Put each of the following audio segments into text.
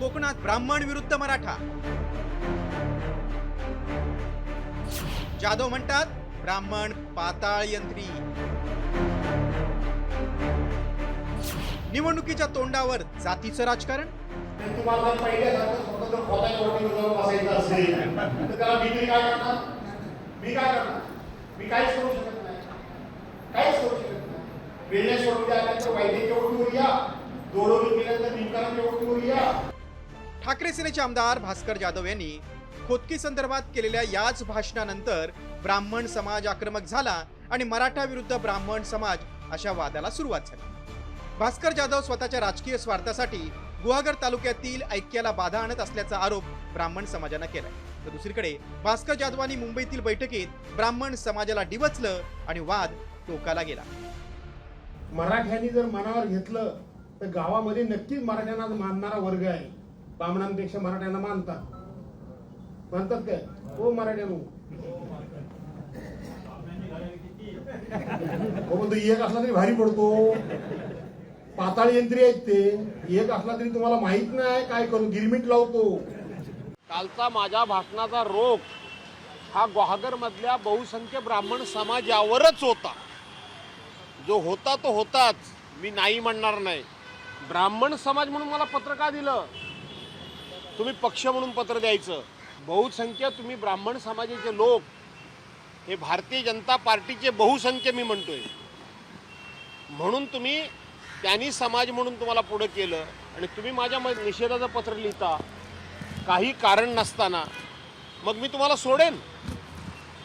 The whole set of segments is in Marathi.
कोकणात ब्राह्मण विरुद्ध मराठा. जाधव म्हणतात ब्राह्मण पाताळ यंत्री. निवडणुकीच्या तोंडावर जातीचं राजकारण. तुम्हाला पहिल्यासारखं स्वतंत्र खोदाई कोर्टावर बसायचं असेल तर त्याला मी काय करणार? मी काय करणार? मी काहीच करू शकत नाही. काहीच करू शकत नाही. बिझनेस सोडून द्यायला वैद्यकीय ओळखीवर या, दोडोली केल्यानंतर निमकरांच्या ओळखीवर या. ठाकरे सेनेचे आमदार भास्कर जाधव यांनी खोदकी संदर्भात केलेल्या याच भाषणानंतर ब्राह्मण समाज आक्रमक झाला आणि मराठा विरुद्ध ब्राह्मण समाज अशा वादाला सुरुवात झाली. भास्कर जाधव स्वतःच्या राजकीय स्वार्थासाठी गुहागर तालुक्यातील ऐक्याला बाधा आणत असल्याचा आरोप ब्राह्मण समाजानं केलाय. तर दुसरीकडे भास्कर जाधवांनी मुंबईतील बैठकीत ब्राह्मण समाजाला डिवचलं आणि वाद टोकाला गेला. मराठ्यांनी जर मनावर घेतलं तर गावामध्ये नक्कीच मराठ्यांना मानणारा वर्ग आहे. ब्राह्मणांपेक्षा मराठ्यांना म्हणतात काय? हो मराठ्यानो, हो एक असला तरी भारी पडतो. पाताळ यंत्री आहेत ते. एक असला तरी तुम्हाला माहित नाही काय करू, गिरमिट लावतो. कालचा माझ्या भाषणाचा रोख हा गुहागर मधल्या बहुसंख्य ब्राह्मण समाजावरच होता. जो होता तो होताच, मी नाही म्हणणार नाही. ब्राह्मण समाज म्हणून मला पत्र का दिलं? तुम्ही पक्ष म्हणून पत्र द्यायचं. बहुसंख्य तुम्ही ब्राह्मण समाजाचे लोक हे भारतीय जनता पार्टीचे बहुसंख्य मी म्हणतोय म्हणून तुम्ही त्यांनी समाज म्हणून तुम्हाला पुढे केलं आणि तुम्ही माझ्या निषेधाचं पत्र लिहिता काही कारण नसताना. मग मी तुम्हाला सोडेन?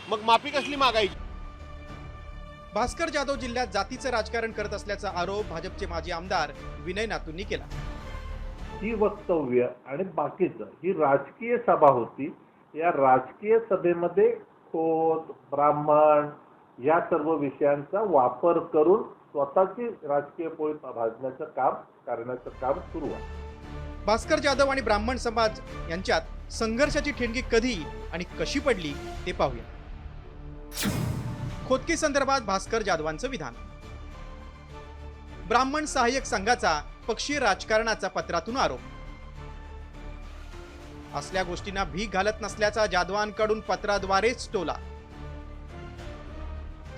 मग माफी कसली मागायची? भास्कर जाधव जिल्ह्यात जातीचं राजकारण करत असल्याचा आरोप भाजपचे माजी आमदार विनय नातूंनी केला. ही वक्तव्य आणि बाकीचं ही राजकीय सभा होती. या राजकीय सभेमध्ये खोत, ब्राह्मण या सर्व विषयांचा वापर करून स्वतःची राजकीय पोळी भाजण्याचं काम करण्याचं काम सुरू आहे. भास्कर जाधव आणि ब्राह्मण समाज यांच्यात संघर्षाची ठिणगी कधी आणि कशी पडली ते पाहूया. खोदकी संदर्भात भास्कर जाधवांचं विधान. ब्राह्मण सहाय्यक संघाचा पक्षीय राजकारणाचा पत्रातून आरोप. असल्या गोष्टींना भीक घालत नसल्याचा जाधवांकडून पत्राद्वारेच टोला.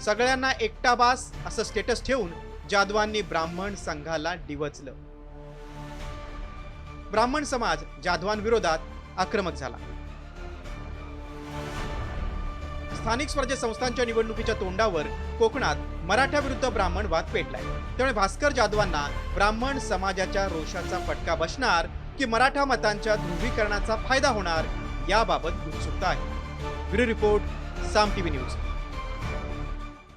सगळ्यांना एकटा बास असं स्टेटस ठेवून जाधवांनी ब्राह्मण संघाला डिवचलं. ब्राह्मण समाज जाधवांविरोधात आक्रमक झाला. स्थानिक स्वराज्य संस्थांच्या निवडणुकीच्या तोंडावर कोकणात मराठा विरुद्ध ब्राह्मण वाद पेटलाय. त्यामुळे भास्कर जाधवांना ब्राह्मण समाजाच्या रोषाचा फटका बसणार की मराठा मतांच्या ध्रुवीकरणाचा फायदा होणार याबाबत उत्सुकता आहे. ब्युरो रिपोर्ट, साम टीव्ही न्यूज.